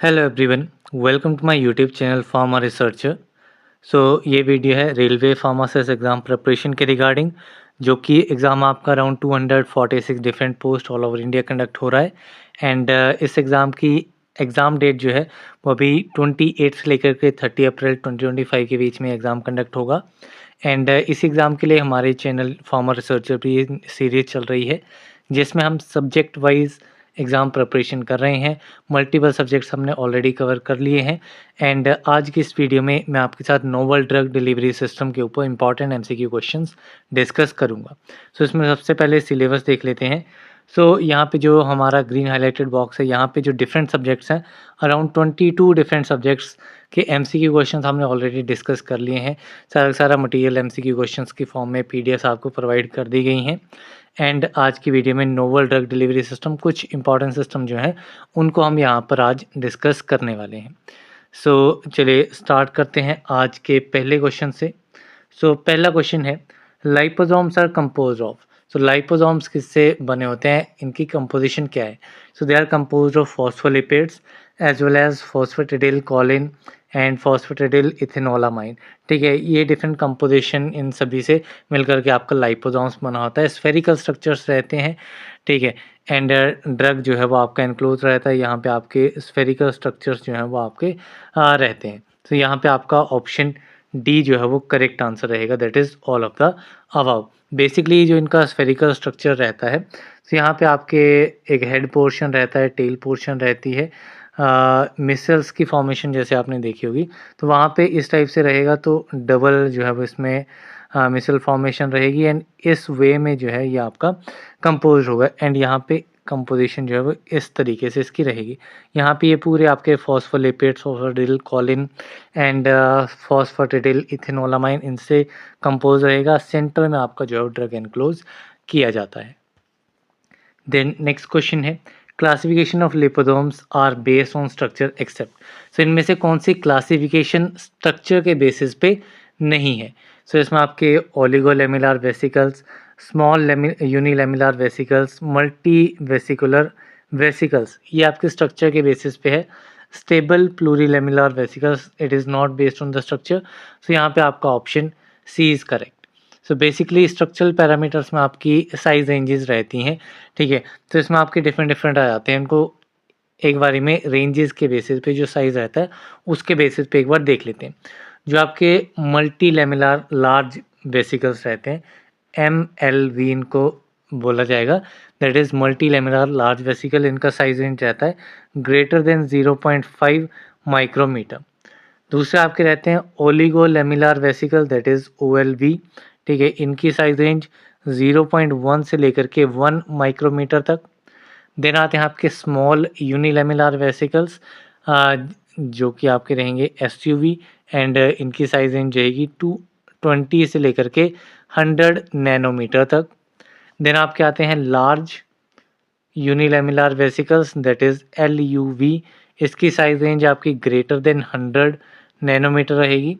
Hello everyone, welcome to my YouTube channel pharma researcher. ये वीडियो है रेलवे फार्मासिस्ट एग्ज़ाम प्रिपरेशन के regarding, जो कि एग्ज़ाम आपका around 246 different post all over India conduct हो रहा है। एंड इस एग्ज़ाम की एग्ज़ाम डेट जो है वो अभी 28 से लेकर के 30 अप्रैल 2025 के बीच में एग्ज़ाम कंडक्ट होगा। एंड इस एग्ज़ाम के लिए हमारे चैनल फार्मा रिसर्चर पर ये सीरीज़ चल रही है, जिसमें हम सब्जेक्ट वाइज एग्ज़ाम प्रिपरेशन कर रहे हैं। मल्टीपल सब्जेक्ट्स हमने ऑलरेडी कवर कर लिए हैं। एंड आज की इस वीडियो में मैं आपके साथ नोवल ड्रग डिलीवरी सिस्टम के ऊपर इंपॉर्टेंट एमसीक्यू क्वेश्चंस डिस्कस करूंगा। इसमें सबसे पहले सिलेबस देख लेते हैं। यहाँ पे जो हमारा ग्रीन हाईलाइटेड बॉक्स है, यहाँ पे जो डिफरेंट सब्जेक्ट्स हैं, अराउंड 22 डिफरेंट सब्जेक्ट्स के एमसीक्यू क्वेश्चंस हमने ऑलरेडी डिस्कस कर लिए हैं। सारा मटेरियल एमसीक्यू क्वेश्चंस की फॉर्म में पीडीएफ आपको प्रोवाइड कर दी गई हैं। एंड आज की वीडियो में नोवल ड्रग डिलीवरी सिस्टम, कुछ इंपॉर्टेंट सिस्टम जो हैं उनको हम यहाँ पर आज डिस्कस करने वाले हैं। चलिए स्टार्ट करते हैं आज के पहले क्वेश्चन से। पहला क्वेश्चन है, liposomes are compose of. Liposomes किससे बने होते हैं, इनकी कंपोजिशन क्या है? They are compose of phospholipids as well as phosphatidyl choline and phosphatidyl ethanolamine. ठीक है, ये डिफरेंट कंपोजिशन इन सभी से मिलकर के आपका लाइपोसोम्स बना होता है। स्फेरिकल स्ट्रक्चर्स रहते हैं, ठीक है। एंड ड्रग जो है वो आपका इनक्लोज रहता है, यहाँ पे आपके स्फेरिकल स्ट्रक्चर्स जो हैं वो आपके रहते हैं। यहाँ पे आपका ऑप्शन डी जो है वो करेक्ट आंसर रहेगा, that is all of the above. Basically जो इनका स्फेरिकल स्ट्रक्चर रहता है, यहाँ पे आपके एक हेड पोर्शन रहता है, टेल पोर्शन रहती है, मिसल्स की फॉर्मेशन जैसे आपने देखी होगी, तो वहाँ पे इस टाइप से रहेगा। तो डबल जो है वो इसमें मिसल फॉर्मेशन रहेगी एंड इस वे में जो है ये आपका कंपोज होगा। एंड यहाँ पे कंपोजिशन जो है वो इस तरीके से इसकी रहेगी। यहाँ पे ये पूरे आपके phospholipids, phosphatidyl choline and phosphatidyl ethanolamine, इनसे कंपोज रहेगा। सेंटर में आपका जो है ड्रग एनक्लोज किया जाता है। देन नेक्स्ट क्वेश्चन है, classification of liposomes are based on structure except. इनमें से कौन सी क्लासिफिकेशन स्ट्रक्चर के बेसिस पे नहीं है? इसमें आपके oligolamellar vesicles, small unilamellar vesicles, multi vesicular vesicles, ये आपके स्ट्रक्चर के बेसिस पे है। Stable plurilamellar vesicles, it is not based on the structure. यहाँ पे आपका option C is correct. Basically structural parameters में आपकी साइज रेंजेस रहती हैं, ठीक है। इसमें आपके डिफरेंट आ जाते हैं, उनको एक बारी में रेंजेस के बेसिस पे जो साइज़ रहता है उसके बेसिस पे एक बार देख लेते हैं। जो आपके मल्टी लेमुलर लार्ज वेसिकल्स रहते हैं, MLV इनको बोला जाएगा, that is multi lamellar large vesicle. इनका साइज रेंज रहता है ग्रेटर देन 0.5 माइक्रोमीटर। दूसरे आपके रहते हैं ओलिगोलेमुलर वेसिकल, दैट इज़ OLV, ठीक है। इनकी साइज रेंज 0.1 से लेकर के 1 माइक्रोमीटर तक। देन आते हैं आपके स्मॉल यूनिलेमुलर वेसिकल्स, जो कि आपके रहेंगे SUV, एंड इनकी साइज रेंज रहेगी 220 से लेकर के 100 नैनोमीटर तक। देन आपके आते हैं large unilamellar vesicles, that is LUV। इसकी साइज रेंज आपकी ग्रेटर देन 100 नैनोमीटर रहेगी।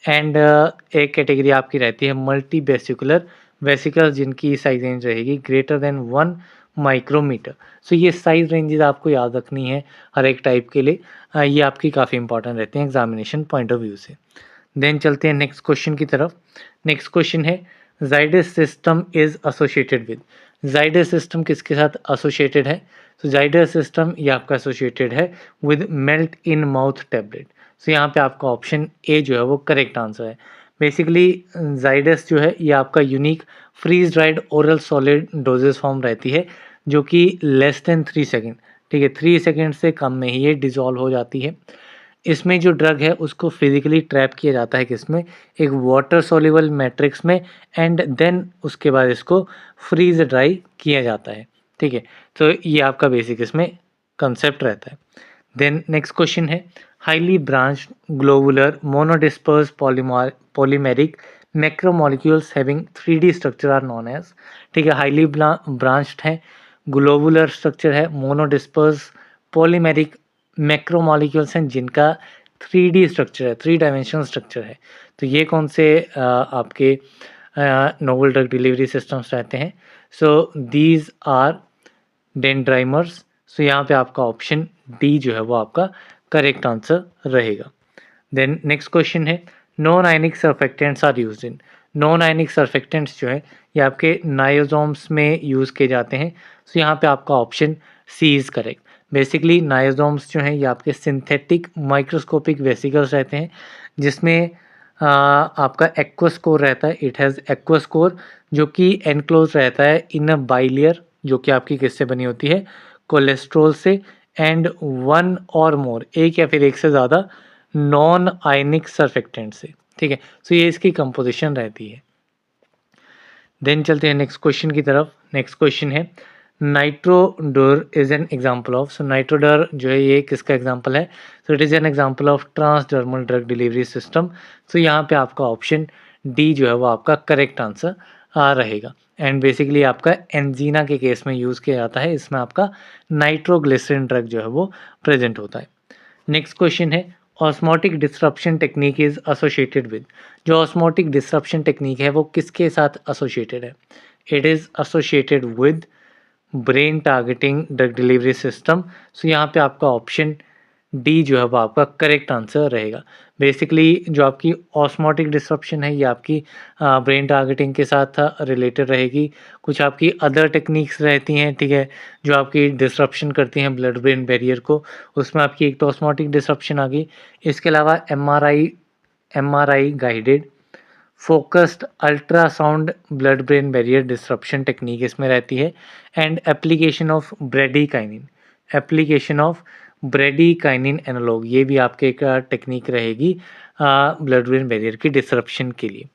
एंड एक कैटेगरी आपकी रहती है मल्टी वेसिकुलर वेसिकल्स, जिनकी साइज रेंज रहेगी ग्रेटर देन 1 माइक्रोमीटर। ये साइज रेंजेस आपको याद रखनी है हर एक टाइप के लिए, ये आपकी काफ़ी इंपॉर्टेंट रहते हैं एग्जामिनेशन पॉइंट ऑफ व्यू से। देन चलते हैं नेक्स्ट क्वेश्चन की तरफ। नेक्स्ट क्वेश्चन है, Zydus system is associated with. Zydus system किसके साथ एसोसिएटेड है? जाइडस सिस्टम ये आपका एसोसिएटेड है with melt in mouth tablet. यहाँ पे आपका ऑप्शन ए जो है वो करेक्ट आंसर है। बेसिकली जाइडस जो है ये आपका unique freeze dried oral solid doses form रहती है, जो कि लेस देन 3 सेकेंड, ठीक है, 3 सेकेंड से कम में ही ये डिजॉल्व हो जाती है। इसमें जो ड्रग है उसको फिजिकली ट्रैप किया जाता है किसमें? एक वाटर सोल्यूबल मैट्रिक्स में, एंड देन उसके बाद इसको फ्रीज ड्राई किया जाता है, ठीक है। ये आपका बेसिक इसमें कंसेप्ट रहता है। देन नेक्स्ट क्वेश्चन है, highly branched globular monodisperse polymeric macromolecules having 3D structure are known as. ठीक है, हाईली ब्रांच्ड है, ग्लोबुलर स्ट्रक्चर है, मोनोडिस्पर्स पॉलीमेरिक मैक्रोमोलिक्यूल्स हैं जिनका 3D स्ट्रक्चर है, 3 डायमेंशनल स्ट्रक्चर है। तो ये कौन से आपके नोवल ड्रग डिलीवरी सिस्टम्स रहते हैं? These are dendrimers. यहाँ पे आपका ऑप्शन डी जो है वो आपका करेक्ट आंसर रहेगा। देन नेक्स्ट क्वेश्चन है non ionic surfactants are used in. Non ionic surfactants जो है ये आपके नायोजोम्स में यूज़ किए जाते हैं। सो यहाँ पे आपका option C is correct. Basically niosomes जो हैं ये आपके सिंथेटिक माइक्रोस्कोपिक वेसिकल्स रहते हैं जिसमें आपका एक्वस कोर रहता है। इट हैज़ एक्वस कोर जो कि एनक्लोज रहता है इन अ बाइलेयर जो कि आपकी किससे बनी होती है, कोलेस्ट्रॉल से, एंड वन और मोर, एक या फिर एक से ज़्यादा नॉन आयनिक सर्फेक्टेंट से। ठीक है, सो ये इसकी कंपोजिशन रहती है। देन चलते हैं नेक्स्ट क्वेश्चन की तरफ। नेक्स्ट क्वेश्चन है Nitrodur is an example of. So Nitrodur जो है ये किसका एग्जाम्पल है? So it is an example of transdermal drug delivery system. So यहाँ पे आपका ऑप्शन डी जो है वो आपका करेक्ट आंसर रहेगा। एंड बेसिकली आपका एंजीना के केस में यूज़ किया जाता है। इसमें आपका नाइट्रोग्लिसरीन ड्रग जो है वो प्रेजेंट होता है। नेक्स्ट क्वेश्चन है osmotic disruption technique is associated with. जो ऑस्मोटिक डिसरप्शन टेक्निक है वो किसके साथ एसोसिएटेड है? It is associated with brain targeting drug delivery system. So यहाँ पे आपका ऑप्शन डी जो है वो आपका करेक्ट आंसर रहेगा। बेसिकली जो आपकी ऑस्मोटिक डिसरप्शन है ये आपकी ब्रेन टारगेटिंग के साथ रिलेटेड रहेगी। कुछ आपकी अदर टेक्निक्स रहती हैं, ठीक है, जो आपकी डिसरप्शन करती हैं ब्लड ब्रेन बैरियर को। उसमें आपकी एक तो ऑस्मोटिक डिसरप्शन आ गई। इसके अलावा MRI guided focused ultrasound blood brain barrier disruption technique इसमें रहती है। And application of bradykinin analogue, ये भी आपके एक टेक्निक रहेगी ब्लड ब्रेन बैरियर की डिसरप्शन के लिए।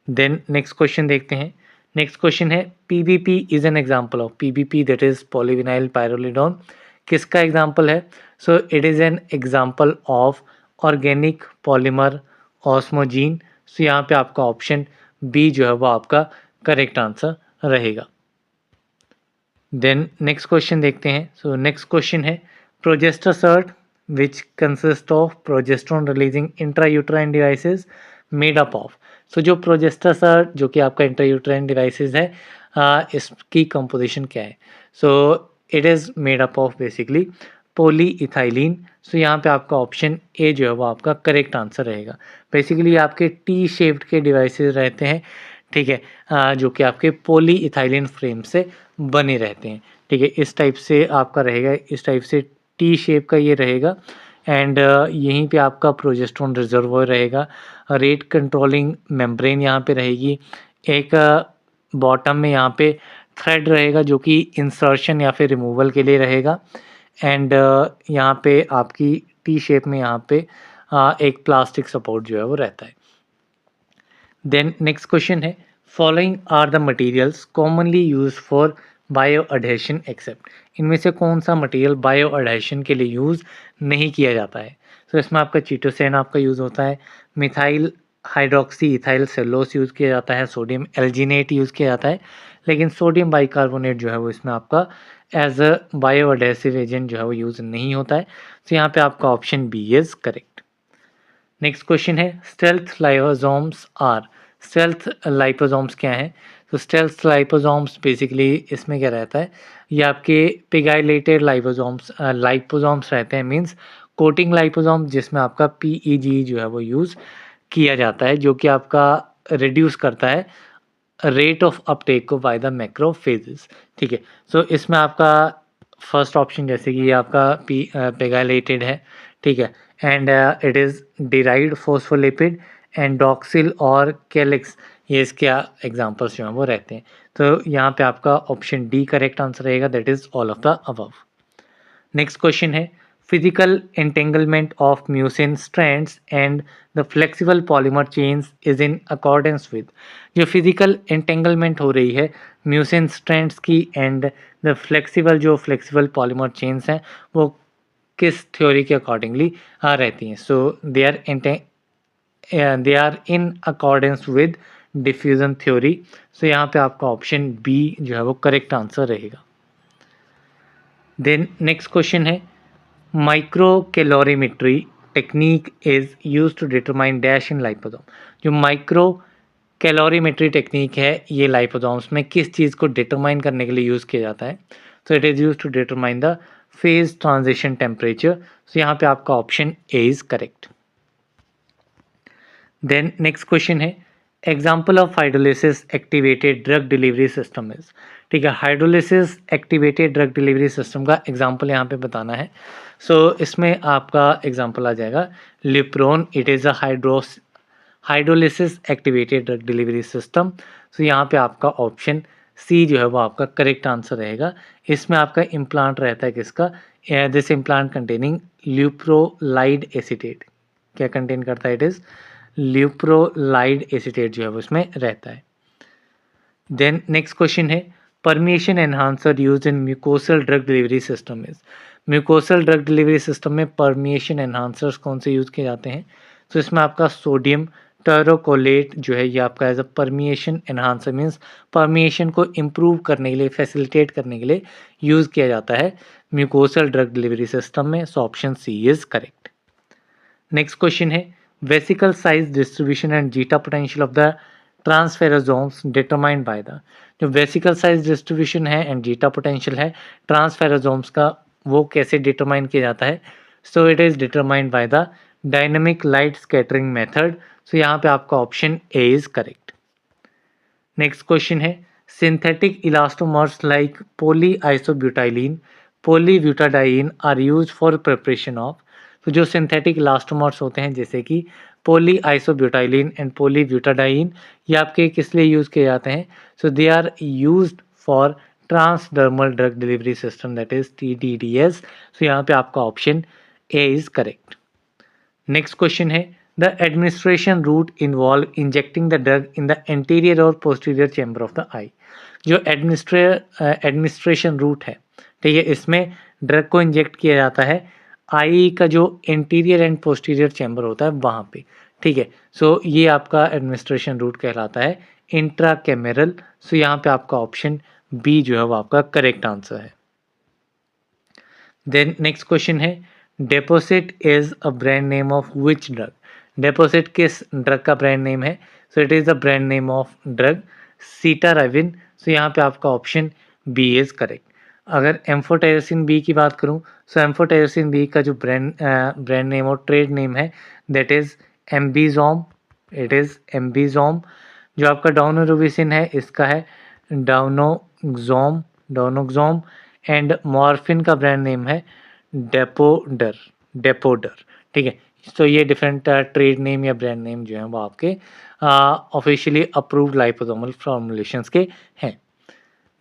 देन नेक्स्ट क्वेश्चन देखते हैं। नेक्स्ट क्वेश्चन है PVP is an example of. PVP that is polyvinyl pyrrolidone किसका एग्जांपल है? So it is an example of organic polymer osmogen. So यहाँ पे आपका ऑप्शन बी जो है वो आपका करेक्ट आंसर रहेगा। देन नेक्स्ट क्वेश्चन देखते हैं। सो नेक्स्ट क्वेश्चन है progesterone which consist of progesterone releasing intrauterine devices made up of. So जो प्रोजेस्टेरोन जो कि आपका इंट्रायूट्राइन डिवाइसेस है इसकी कंपोजिशन क्या है? So it is made up of basically polyethylene. So यहाँ पे आपका ऑप्शन ए जो है वो आपका करेक्ट आंसर रहेगा। बेसिकली आपके टी शेप्ड के डिवाइसेस रहते हैं, ठीक है, जो कि आपके पॉलीइथाइलिन फ्रेम से बने रहते हैं। ठीक है, इस टाइप से आपका रहेगा, इस टाइप से टी शेप का ये रहेगा। एंड यहीं पे आपका प्रोजेस्टेरोन रिजर्वोयर रहेगा। रेट कंट्रोलिंग मेम्ब्रेन यहाँ पे रहेगी। एक बॉटम में यहाँ पे थ्रेड रहेगा जो कि इंसर्शन या फिर रिमूवल के लिए रहेगा। एंड यहाँ पे आपकी टी शेप में यहाँ पे एक प्लास्टिक सपोर्ट जो है वो रहता है। देन नेक्स्ट क्वेश्चन है following are the materials commonly use for bioadhesion except. इनमें से कौन सा मटेरियल बायो अडेशन के लिए यूज़ नहीं किया जाता है? तो इसमें आपका चीटोसैन आपका यूज़ होता है, मिथाइल हाइड्रोक्सी इथाइल सेलोस यूज़ किया जाता है, सोडियम एल्जिनेट यूज़ किया जाता है, लेकिन सोडियम बाइकार्बोनेट जो है वो इसमें आपका as a bio adhesive agent जो है वो यूज़ नहीं होता है। तो यहाँ पे आपका option B is correct. Next question है stealth liposomes are. Stealth liposomes क्या है? तो स्टेल्थ लाइपोसोम्स बेसिकली इसमें क्या रहता है, ये आपके पिगाइलेटेड लाइपोसोम्स रहते हैं, मींस कोटिंग लाइपोसोम जिसमें आपका पीईजी जो है वो यूज़ किया जाता है, जो कि आपका रिड्यूस करता है रेट ऑफ अपटेक को बाय द मैक्रोफेजेस। ठीक है, सो इसमें आपका फर्स्ट ऑप्शन जैसे कि ये आपका पिगाइलेटेड है, ठीक है, and it is derived phospholipid and Doxil और कैलिक्स, ये इसके एग्जांपल्स जो हैं वो रहते हैं। तो यहाँ पे आपका ऑप्शन डी करेक्ट आंसर रहेगा, that is all of the above. Next question है physical entanglement of mucin strands and the flexible polymer chains is in accordance with. जो फिजिकल एंटेंगलमेंट हो रही है म्यूसिन स्ट्रैंड्स की and the flexible polymer chains हैं वो किस theory के अकॉर्डिंगली रहती हैं? So they are in accordance with diffusion theory. So यहाँ पे आपका ऑप्शन बी जो है वो करेक्ट आंसर रहेगा। देन नेक्स्ट क्वेश्चन है microcalorimetry technique is use to determine dash in liposome. जो माइक्रो कैलोरीमेट्री टेक्निक है ये लाइपोसोम्स में किस चीज़ को डिटरमाइन करने के लिए यूज़ किया जाता है? तो it is use to determine the phase transition temperature. So यहाँ पे आपका option A is correct. Then next question है example of hydrolysis activated drug delivery system is. ठीक है, hydrolysis activated drug delivery system का एग्जाम्पल यहाँ पे बताना है। सो इसमें आपका एग्जाम्पल आ जाएगा Lupron, it is a hydrolysis activated drug delivery system. So यहाँ पे आपका ऑप्शन सी जो है वो आपका करेक्ट आंसर रहेगा। इसमें आपका इम्प्लांट रहता है किसका, दिस इम्प्लांट कंटेनिंग ल्यूप्रोलाइड एसीटेट। क्या कंटेन करता है, इट इज़ ल्यूप्रोलाइड एसीटेट जो है वो इसमें रहता है। देन नेक्स्ट क्वेश्चन है permeation enhancer use in mucosal drug delivery system is. Mucosal drug delivery system में परमिएशन एनहांसर्स कौन से यूज़ किए जाते हैं? तो इसमें आपका सोडियम टरोकोलेट जो है ये आपका as a permeation enhancer means permeation को इम्प्रूव करने के लिए, फैसिलिटेट करने के लिए यूज़ किया जाता है म्यूकोसल ड्रग डिलीवरी सिस्टम में। So option C is correct. Next question है vesicle size distribution and zeta potential of the transfersomes determined by the. जो वेसिकल साइज डिस्ट्रीब्यूशन है एंड जीटा पोटेंशियल है ट्रांसफेराजोम्स का, वो कैसे डिटरमाइन किया जाता है? So it is determined by the dynamic light scattering method. So यहाँ पे आपका option A is correct. Next question है synthetic elastomers like polyisobutylene, polybutadiene are use for preparation of. तो जो सिंथेटिक इलास्टोमर्स होते हैं जैसे कि पोली आइसोब्यूटाइलिन एंड पोलीब्यूटाडाइन, ये आपके किस लिए यूज़ किए जाते हैं? So they are used for transdermal drug delivery system that is TDDS। So यहाँ पे आपका option A is correct. Next question है the administration route involve injecting the drug in the anterior और posterior chamber of the eye. जो administration root है, ठीक है, इसमें ड्रग को इंजेक्ट किया जाता है आई का जो इंटीरियर एंड पोस्टीरियर चैम्बर होता है वहाँ पे। ठीक है, सो ये आपका एडमिनिस्ट्रेशन रूट कहलाता है इंट्राकैमेरल। सो यहाँ पे आपका ऑप्शन बी जो है वो आपका करेक्ट आंसर है। देन नेक्स्ट क्वेश्चन है DepoCyt is a brand name of which drug. DepoCyt किस ड्रग का ब्रांड नेम है? So it is the brand name of drug cytarabine. So यहाँ पे आपका ऑप्शन बी इज करेक्ट। अगर amphotericin B की बात करूँ, सो एम्फोटेरेसिन बी का जो ब्रांड नेम और ट्रेड नेम है that is AmBisome, it is AmBisome. जो आपका डाउनोरोबिसिन है इसका है डाउनोक्सोम एंड मॉर्फिन का ब्रांड नेम है डेपोडर। ठीक है, तो ये डिफरेंट ट्रेड नेम या ब्रांड नेम जो है वो आपके ऑफिशियली अप्रूव्ड लाइपोसोमल फॉर्मुलेशंस के हैं।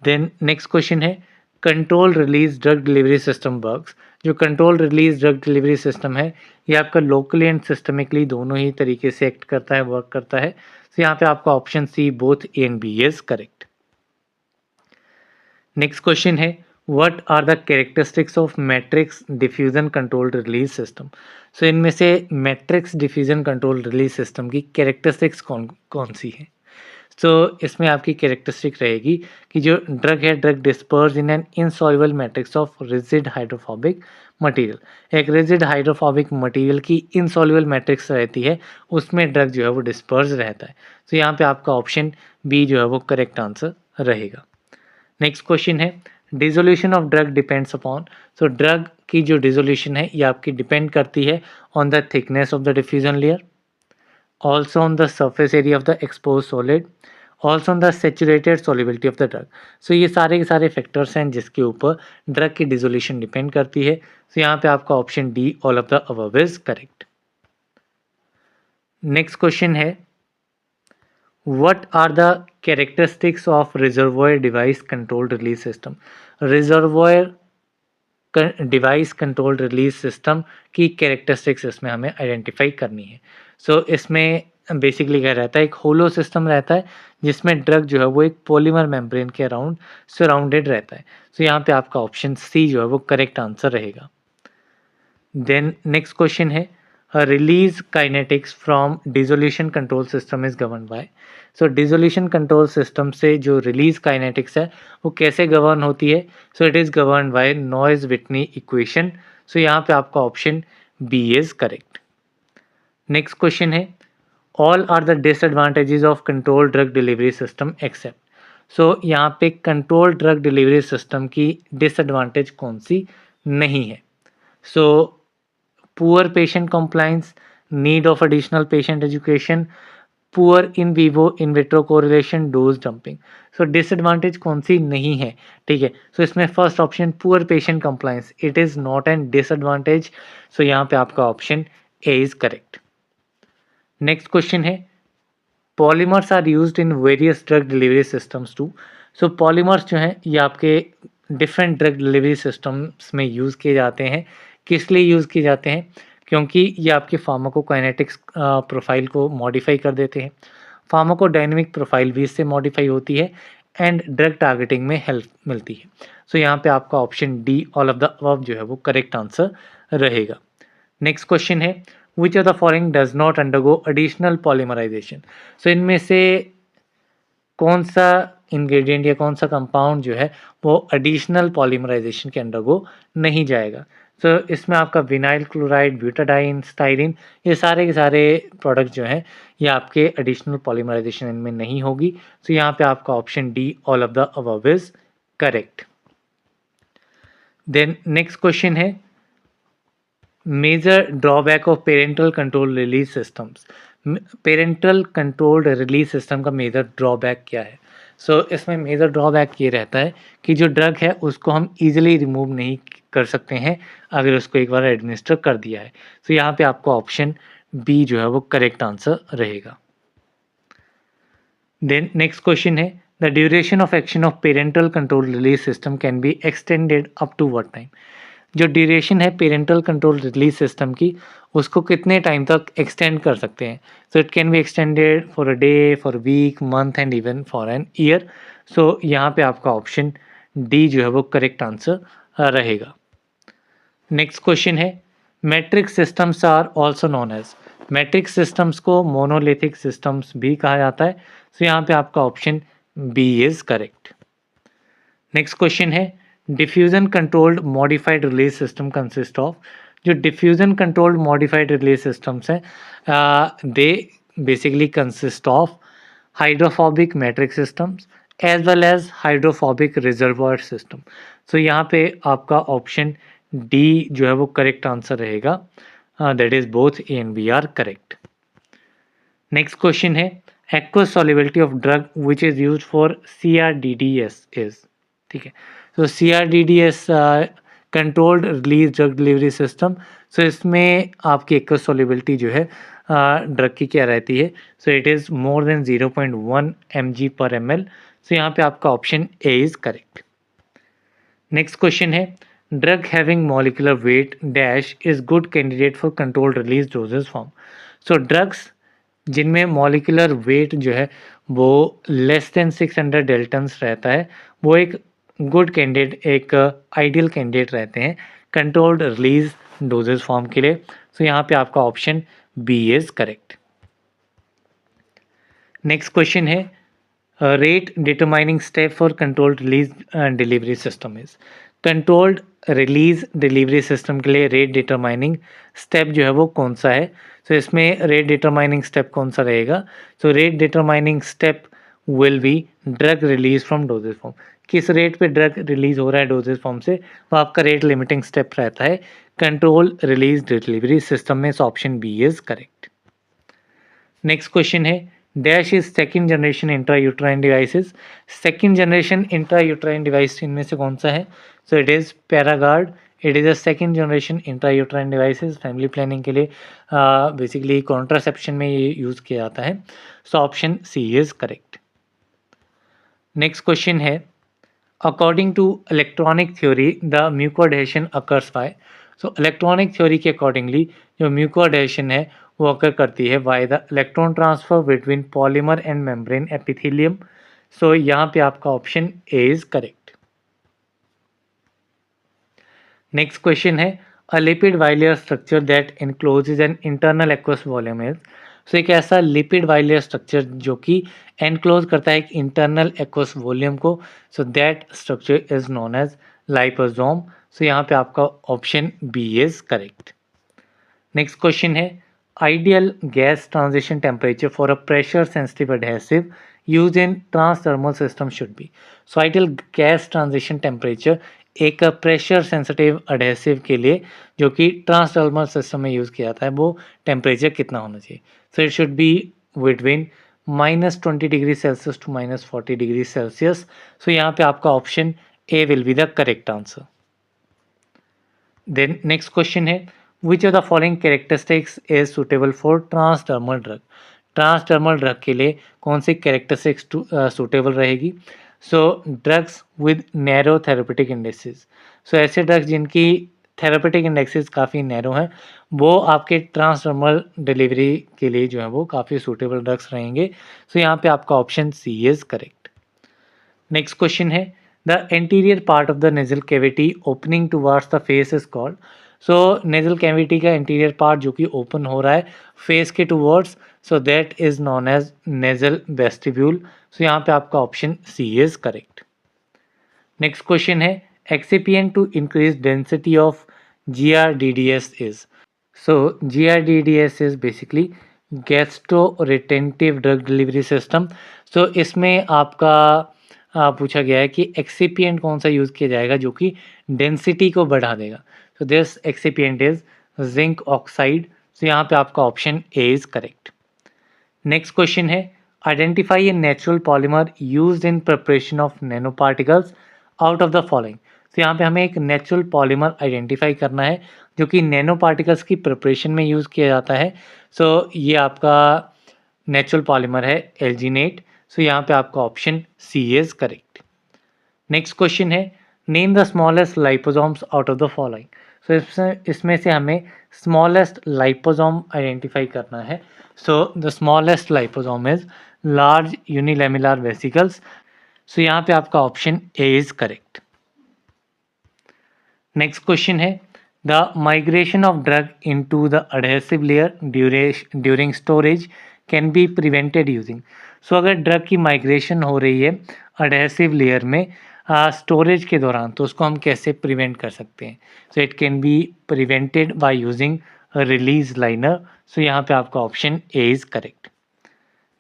देन नेक्स्ट क्वेश्चन है control release drug delivery system works. जो control release drug delivery system है ये आपका लोकली एंड सिस्टमिकली दोनों ही तरीके से एक्ट करता है, वर्क करता है। तो यहाँ पे आपका option C both A and B is correct. Next question है what are the characteristics of matrix diffusion controlled release system. So इनमें से matrix diffusion control release system की कैरेक्टरिस्टिक्स कौन सी है? तो इसमें आपकी कैरेक्टरिस्टिक रहेगी कि जो ड्रग है drug disperse in an insoluble matrix of rigid hydrophobic material. एक रिजिड हाइड्रोफोबिक मटेरियल की इनसॉल्युबल मैट्रिक्स रहती है, उसमें ड्रग जो है वो डिस्पर्स रहता है। तो यहाँ पे आपका ऑप्शन बी जो है वो करेक्ट आंसर रहेगा। नेक्स्ट क्वेश्चन है dissolution of drug depends upon. तो ड्रग की जो डिसोल्यूशन है ये आपकी डिपेंड करती है on the thickness of the diffusion layer, also on the surface area of the exposed solid, also on the saturated solubility of the drug। सो ये सारे के सारे फैक्टर्स हैं जिसके ऊपर ड्रग की डिसोल्यूशन डिपेंड करती है। सो यहाँ पे आपका option D all of the above is correct. Next question है what are the characteristics of reservoir device control release system. Reservoir device control release system की कैरेक्टरिस्टिक्स इसमें हमें आइडेंटिफाई करनी है। सो इसमें बेसिकली क्या रहता है, एक होलो सिस्टम रहता है जिसमें ड्रग जो है वो एक पॉलीमर मेम्ब्रेन के अराउंड सराउंडेड रहता है। सो यहाँ पे आपका ऑप्शन सी जो है वो करेक्ट आंसर रहेगा। देन नेक्स्ट क्वेश्चन है release kinetics from dissolution control system is govern by. So dissolution control system से जो रिलीज काइनेटिक्स है वो कैसे गवर्न होती है? So it is govern by Noyes Whitney equation. So यहाँ पे आपका option B is correct. Next question है all are the disadvantages of control drug delivery system except. So यहाँ पे कंट्रोल ड्रग डिलीवरी सिस्टम की disadvantage कौन सी नहीं है। So poor patient compliance, need of additional patient education, poor in vivo in vitro correlation, dose dumping. So disadvantage कौन सी नहीं है, ठीक है। सो इसमें first option poor patient compliance, it is not an disadvantage. So यहाँ पे आपका option A is correct. Next question है polymers are used in various drug delivery systems to. So polymers जो हैं ये आपके डिफरेंट ड्रग डिलीवरी सिस्टम्स में use किए जाते हैं। किस लिए यूज़ किए जाते हैं? क्योंकि ये आपके फार्माकोकाइनेटिक्स प्रोफाइल को मॉडिफाई कर देते हैं। फार्माकोडायनेमिक प्रोफाइल भी इससे मॉडिफाई होती है एंड ड्रग टारगेटिंग में हेल्प मिलती है। सो यहाँ पे आपका option D all of the above जो है वो करेक्ट आंसर रहेगा। नेक्स्ट क्वेश्चन है which of the following does not undergo additional polymerization. So इनमें से कौन सा इंग्रेडिएंट या कौन सा कंपाउंड जो है वो एडिशनल पॉलीमराइजेशन के अंडरगो नहीं जाएगा। सो इसमें आपका विनाइल क्लोराइड, ब्यूटाडाइन, स्टाइरिन, ये सारे के सारे प्रोडक्ट जो हैं ये आपके एडिशनल पॉलीमराइजेशन इनमें नहीं होगी। सो यहाँ पे आपका option D all of the above is correct. Then next question है major drawback of parental control release systems. Parental controlled release system का मेजर ड्रॉबैक क्या है? सो इसमें मेजर ड्रॉबैक ये रहता है कि जो ड्रग है उसको हम इजीली रिमूव नहीं कर सकते हैं अगर उसको एक बार एडमिनिस्टर कर दिया है। सो यहाँ पे आपको ऑप्शन बी जो है वो करेक्ट आंसर रहेगा। देन नेक्स्ट क्वेश्चन है the duration of action of parental control release system can be extended up to what time. जो ड्यूरेशन है पेरेंटल कंट्रोल रिलीज सिस्टम की उसको कितने टाइम तक एक्सटेंड कर सकते हैं? So it can be extended for a day, for week, month and even for an year. So यहाँ पे आपका ऑप्शन डी जो है वो करेक्ट आंसर रहेगा। नेक्स्ट क्वेश्चन है matrix systems are also known as. Matrix systems को monolithic systems भी कहा जाता है। सो यहाँ पे आपका option B is correct. Next question है diffusion controlled modified release system consist of. जो diffusion controlled modified release systems हैं they basically consist of hydrophobic matrix systems as well as hydrophobic reservoir system. So यहाँ पे आपका option D जो है वो correct answer रहेगा। That is both A and B are correct. Next question है aqueous solubility of drug which is used for CRDDS is. ठीक है, तो CRDDS controlled release drug delivery system. So इसमें आपकी एक्वस सॉल्युबिलिटी जो है drug की क्या रहती है? So it is more than 0.1 mg/ml। So यहाँ पे आपका option A is correct. Next question है drug having molecular weight dash is good candidate for controlled release dosage form. So drugs जिनमें मॉलिक्यूलर वेट जो है वो लेस देन 600 डेल्टन्स रहता है वो एक गुड कैंडिडेट, एक आइडियल कैंडिडेट रहते हैं कंट्रोल्ड रिलीज डोजेज फॉर्म के लिए। सो यहाँ पे आपका option B is correct. Next question है rate determining step for controlled release delivery system is. Controlled release delivery system के लिए रेट डिटरमाइनिंग स्टेप जो है वो कौन सा है? सो इसमें रेट डिटरमाइनिंग स्टेप कौन सा रहेगा? So rate determining step will be drug release from doses form. किस रेट पे ड्रग रिलीज हो रहा है डोजेज फॉर्म से वो आपका रेट लिमिटिंग स्टेप रहता है कंट्रोल रिलीज डिलीवरी सिस्टम में। So option B is correct. Next question है dash is second generation intrauterine devices. Second generation intrauterine device इनमें से कौन सा है? So it is ParaGard. It is a second generation intrauterine devices. Family planning के लिए basically contraception में ये यूज़ किया जाता है। So option C is correct. Next question है according to electronic theory the mucoadhesion occurs by. So electronic theory के accordingly जो म्यूकोएडहेशन है वो अकर करती है by the electron transfer between polymer and membrane epithelium. So यहाँ पे आपका option A is correct. Next question है a lipid bilayer structure that encloses an internal aqueous volume is. So एक ऐसा लिपिड बाइलेयर स्ट्रक्चर जो कि enclose करता है एक इंटरनल एक्वस वॉल्यूम को। So that structure is known as liposome. So यहाँ पे आपका option B is correct. Next question है ideal gas transition temperature for a pressure sensitive adhesive use in transthermal system should be. So ideal gas transition temperature एक pressure sensitive adhesive के लिए जो कि transdermal system में use किया जाता है वो टेम्परेचर कितना होना चाहिए? So it should be between -20 degree Celsius to -40 degree Celsius. So यहाँ पे आपका option A will be the correct answer. Then next question है, which of the following characteristics is suitable for transdermal drug? Transdermal drug के लिए कौन सी characteristics suitable रहेगी? So drugs with narrow therapeutic indexes. So ऐसे drugs जिनकी therapeutic indexes काफ़ी narrow हैं वो आपके ट्रांसडर्मल डिलीवरी के लिए जो है वो काफ़ी सूटेबल ड्रग्स रहेंगे। सो यहाँ पे आपका option C is correct. Next question है, the anterior part of the nasal cavity opening towards the face is called. So nasal cavity का इंटीरियर पार्ट जो कि ओपन हो रहा है फेस के towards, so that is known as nasal vestibule. So यहाँ पे आपका option C is correct. Next question है, excipient to increase density of GRDDS is. So GRDDS is basically gastroretentive drug delivery system. So इसमें आपका पूछा गया है कि एक्सिपिएंट कौन सा यूज़ किया जाएगा जो कि डेंसिटी को बढ़ा देगा। So this excipient is zinc oxide. So यहाँ पे आपका option A is correct. Next question है, identify a natural polymer used in preparation of nano particles out of the following. तो यहाँ पे हमें एक नेचुरल पॉलीमर आइडेंटिफाई करना है जो कि नैनो पार्टिकल्स की प्रिपरेशन में यूज़ किया जाता है। सो ये आपका नेचुरल पॉलीमर है एल्जीनेट। सो यहाँ पे आपका option C is correct. Next question है, name the smallest liposomes out of the following. So इसमें से हमें स्मॉलेस्ट लाइपोसोम आइडेंटिफाई करना है। So the smallest liposome is large unilamellar vesicles. So यहाँ पे आपका option A is correct. Next question है, the migration of drug into the adhesive layer during storage can be prevented using. So अगर drug की migration हो रही है adhesive layer में स्टोरेज के दौरान तो उसको हम कैसे प्रिवेंट कर सकते हैं? So it can be prevented by using release liner. So यहाँ पे आपका option A is correct.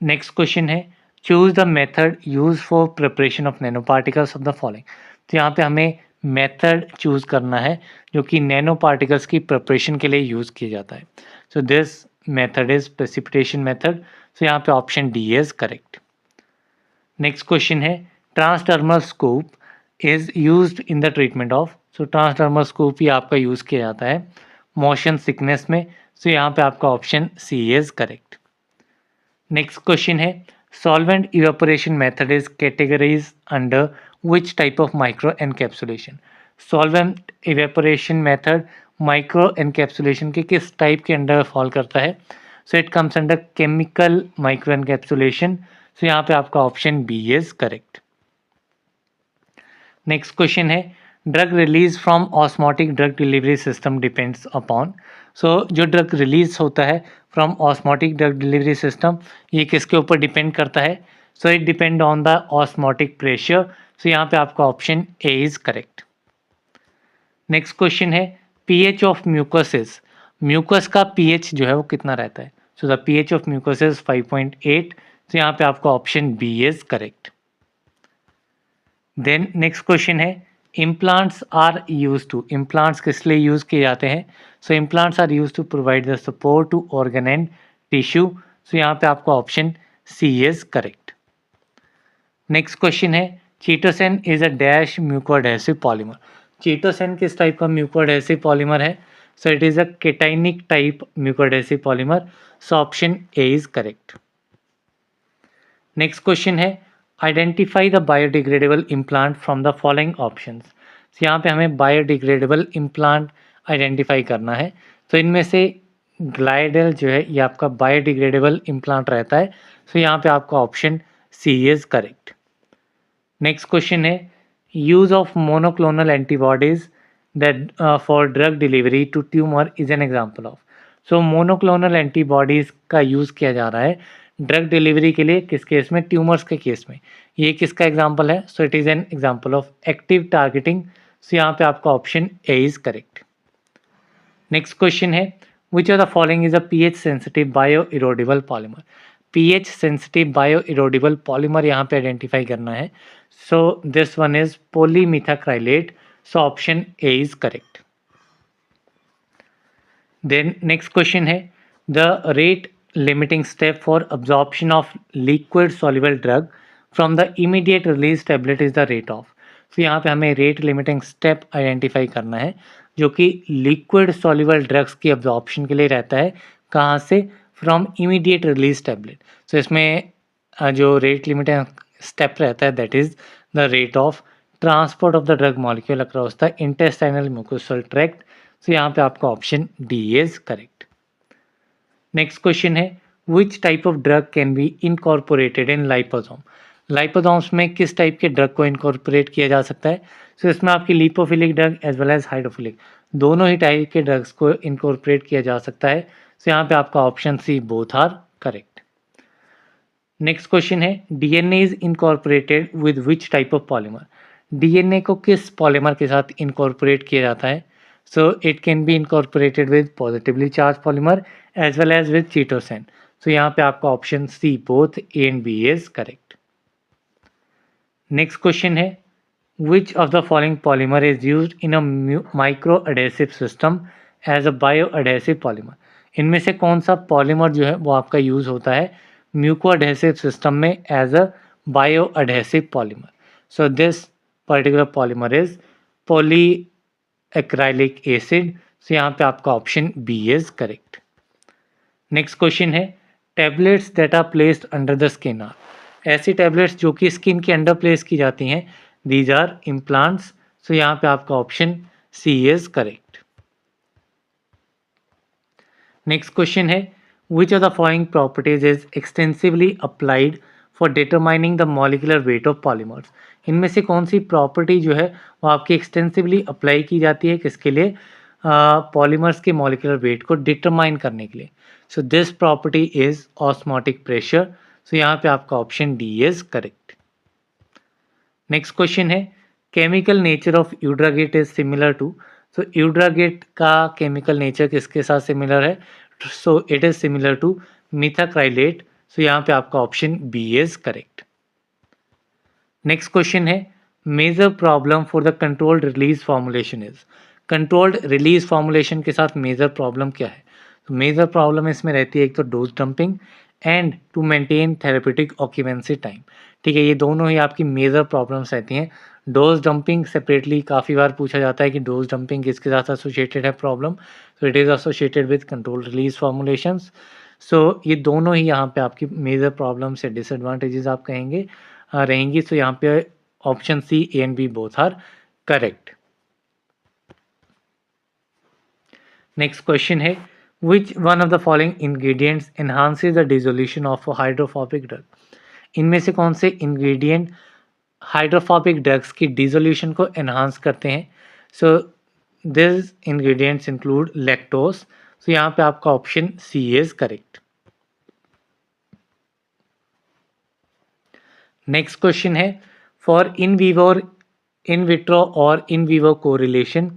Next question है, choose the method use for preparation of nano particles of the following. तो यहाँ पे हमें मेथड चूज करना है जो कि नैनो पार्टिकल्स की प्रिपरेशन के लिए यूज़ किया जाता है। So this method is precipitation method. So यहाँ पे option D is correct. Next question है, transdermal scope is used in the treatment of. So transdermal scope ही आपका यूज़ किया जाता है मोशन सिकनेस में। सो यहाँ पे आपका option C is correct. Next question है, solvent evaporation method is categorize under which type of micro encapsulation. Solvent evaporation method micro encapsulation के किस टाइप के अंडर फॉल करता है? So it comes under chemical micro encapsulation. So यहाँ पे आपका option B is correct. Next question है, drug release from osmotic drug delivery system depends upon. So जो ड्रग रिलीज होता है from osmotic drug delivery system ये किसके ऊपर डिपेंड करता है? So it depend on the osmotic pressure. So यहाँ पे आपका option A is correct. Next question है, पीएच ऑफ म्यूकस। म्यूकस का पीएच जो है वो कितना रहता है? So the pH of mucus is 5.8। तो यहाँ पे आपका option B is correct. Then next question है, implants are use to. Implants किस लिए यूज किए जाते हैं? सो implants are use to provide the support to organ and tissue. So यहाँ पे आपका option C is correct. Next question है, chitosan is a dash mucoadhesive polymer. Chitosan किस टाइप का म्यूकोएडहेसिव पॉलीमर है? So it is a cationic type mucoadhesive polymer. So option A is correct. Next question है, identify the biodegradable implant from the following options. यहाँ पे हमें biodegradable implant identify करना है। तो इनमें से ग्लाइडल जो है ये आपका बायोडिग्रेडेबल इम्प्लांट रहता है। सो यहाँ पे आपका option C is correct. Next question है, use of monoclonal antibodies that for drug delivery to tumour is an example of. So monoclonal antibodies का यूज़ किया जा रहा है ड्रग डिलीवरी के लिए किस केस में? ट्यूमर्स के केस में। ये किसका एग्जाम्पल है? So it is an example of active targeting. So यहाँ पे आपका option A is correct. Next question है, which of the following is a pH sensitive bio erodable polymer. PH sensitive bio erodable polymer यहाँ पे identify करना है। So this one is polymethacrylate. So option A is correct. Then next question है the rate limiting step for absorption of liquid soluble drug from the immediate release tablet is the rate of. तो यहाँ पे हमें rate limiting step identify करना है जो कि liquid soluble drugs की अब्जॉर्प्शन के लिए रहता है। कहाँ से? From immediate release tablet. तो इसमें जो रेट लिमिटिंग स्टेप रहता है that is the rate of transport of the drug molecule across the intestinal mucosal tract. तो यहाँ पे आपका option D is correct. Next question है which type of drug can be incorporated in liposome. Liposomes में किस type के drug को incorporate किया जा सकता है? सो इसमें आपकी lipophilic drug as well as hydrophilic दोनों ही टाइप के ड्रग्स को इनकॉर्पोरेट किया जा सकता है। सो यहाँ पे आपका option C both are correct. Next question है DNA is incorporated with which type of polymer. DNA को किस पॉलीमर के साथ इनकॉर्पोरेट किया जाता है? So it can be incorporated with positively charge polymer as well as with chitosan. So यहाँ पे आपका option C both A and B is correct. Next question है which of the following polymer is used in a micro adhesive system as a bio adhesive polymer. इनमें से कौन सा polymer जो है वो आपका यूज होता है म्यूको अडेसिव सिस्टम में as a bio adhesive polymer? So this particular polymer is poly acrylic acid. So यहाँ पे आपका option B is correct. Next question है tablets that are placed under the skin are. ऐसी tablets जो कि skin के under place की जाती हैं दीज आर इम्प्लांट्स। सो यहाँ पे आपका option C is correct. Next question है which of the following properties is extensively applied for determining the molecular weight of polymers. इनमें से कौन सी प्रॉपर्टी जो है वो आपकी एक्सटेंसिवली अप्लाई की जाती है किसके लिए? पॉलीमर्स के मॉलिकुलर वेट को डिटरमाइन करने के लिए। So this property is osmotic pressure. So यहाँ पे आपका option D is correct. Next question है chemical nature of Eudragit is similar to. So Eudragit का केमिकल नेचर किसके साथ सिमिलर है? So it is similar to methacrylate. So यहाँ पे आपका option B is correct. Next question है major problem for the controlled release formulation is. Controlled release formulation के साथ मेजर प्रॉब्लम क्या है? तो मेजर प्रॉब्लम इसमें रहती है एक तो dose dumping and to maintain therapeutic occupancy time. ठीक है, ये दोनों ही आपकी मेजर प्रॉब्लम्स रहती हैं। डोज डंपिंग सेपरेटली काफ़ी बार पूछा जाता है कि डोज डंपिंग किसके साथ एसोसिएटेड है problem. So it is associated with control release formulations. So ये दोनों ही यहाँ पे आपकी मेजर प्रॉब्लम्स या डिसएडवांटेजेस आप कहेंगे रहेंगी। सो यहाँ पे option C A and B both are correct. Next question है which one of the following ingredients enhances the dissolution of hydrophobic drug. इनमें से कौन से इंग्रेडिएंट हाइड्रोफोबिक ड्रग्स की डिसोल्यूशन को एनहांस करते हैं? So this ingredients include lactose. So यहाँ पे आपका option C is correct. Next question है फॉर इन विट्रो और in vivo correlation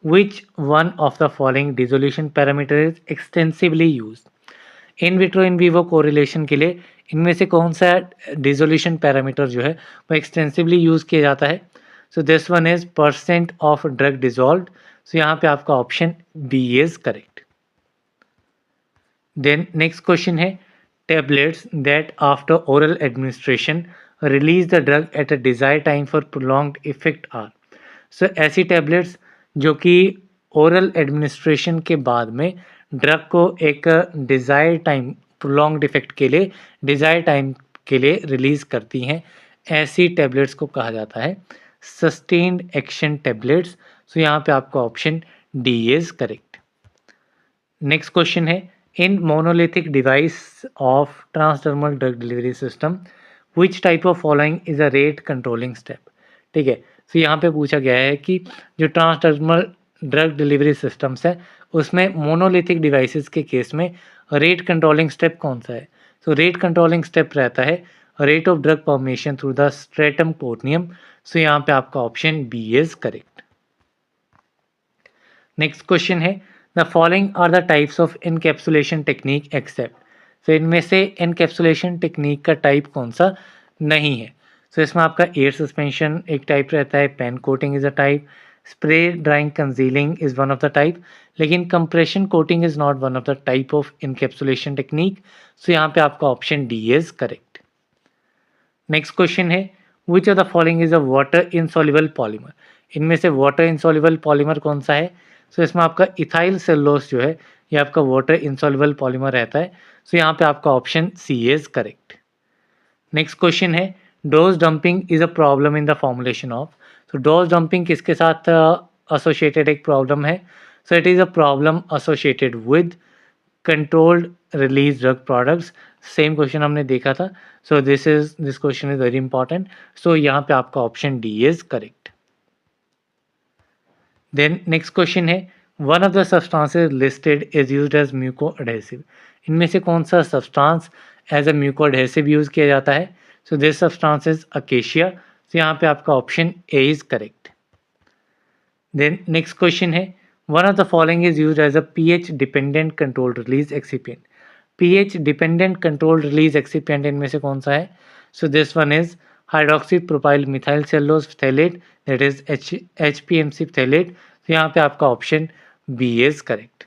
which one of the following dissolution parameter is extensively used. In vitro in vivo correlation के लिए इनमें से कौन सा डिसोल्यूशन पैरामीटर जो है वो एक्सटेंसिवली यूज किया जाता है? So this one is percent of drug dissolved. So यहाँ पे आपका option B is correct. Then next question है tablets that after oral administration release the drug at a desire time for prolonged effect are. So ऐसी tablets जो कि oral administration के बाद में ड्रग को एक डिजायर टाइम प्रोलॉन्ग्ड इफेक्ट के लिए डिजायर टाइम के लिए रिलीज करती हैं, ऐसी टैबलेट्स को कहा जाता है सस्टेन्ड एक्शन टैबलेट्स। सो यहाँ पे आपका option D is correct. Next question है in monolithic device of transdermal drug delivery system which type of following is a rate controlling step. ठीक है, तो यहाँ पे पूछा गया है कि जो ट्रांसडर्मल ड्रग डिलीवरी सिस्टम्स है उसमें मोनोलिथिक डिवाइसेस के केस में रेट कंट्रोलिंग स्टेप कौन सा है? सो रेट कंट्रोलिंग स्टेप रहता है rate of drug formation through the stratum corneum. So यहाँ पे आपका option B is correct. Next question है the following are the types of encapsulation technique except. तो इनमें से इनकैप्सुलेशन टेक्निक का टाइप कौन सा नहीं है? सो इसमें आपका एयर सस्पेंशन एक टाइप रहता है, pan coating is a type, spray drying congealing is one of the type, लेकिन compression coating is not one of the type of encapsulation technique. So यहाँ पे आपका option D is correct. Next question है which of the following is a water insoluble polymer. इनमें से water insoluble polymer कौन सा है? सो इसमें आपका इथाइल सेलुलोज जो है ये आपका वाटर इनसॉल्युबल पॉलीमर रहता है। सो यहाँ पे आपका option C is correct. Next question है dose dumping is a problem in the formulation of. तो डोज डंपिंग किसके साथ एसोसिएटेड एक प्रॉब्लम है? So it is a problem associated with controlled release drug products. Same question हमने देखा था। So this question is very important. So यहाँ पे आपका option D is correct. Then next question है one of the substances listed is used as muco adhesive. इनमें से कौन सा substance as a muco adhesive use किया जाता है? So this substance is acacia. तो यहाँ पे आपका option A is correct. Then next question है one of the following is used as a pH dependent controlled release excipient. PH dependent controlled release excipient इनमें से कौन सा है? So this one is hydroxy propyl methyl cellulose phthalate, that is HPMC phthalate. तो यहाँ पे आपका option B is correct.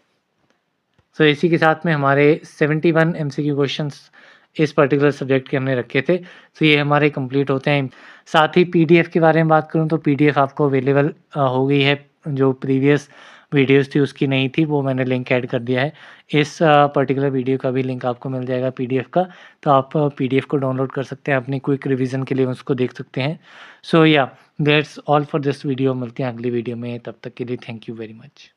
सो इसी के साथ में हमारे 71 MCQ क्वेश्चंस इस पर्टिकुलर सब्जेक्ट के हमने रखे थे। सो ये हमारे कंप्लीट होते हैं। साथ ही PDF के बारे में बात करूँ तो PDF आपको अवेलेबल हो गई है। जो प्रीवियस वीडियोस थी उसकी नहीं थी, वो मैंने लिंक ऐड कर दिया है। इस पर्टिकुलर वीडियो का भी लिंक आपको मिल जाएगा PDF का, तो आप PDF को डाउनलोड कर सकते हैं, अपनी क्विक रिवीजन के लिए उसको देख सकते हैं। सो या that's all for this video. मिलते हैं अगली वीडियो में, तब तक के लिए थैंक यू वेरी मच।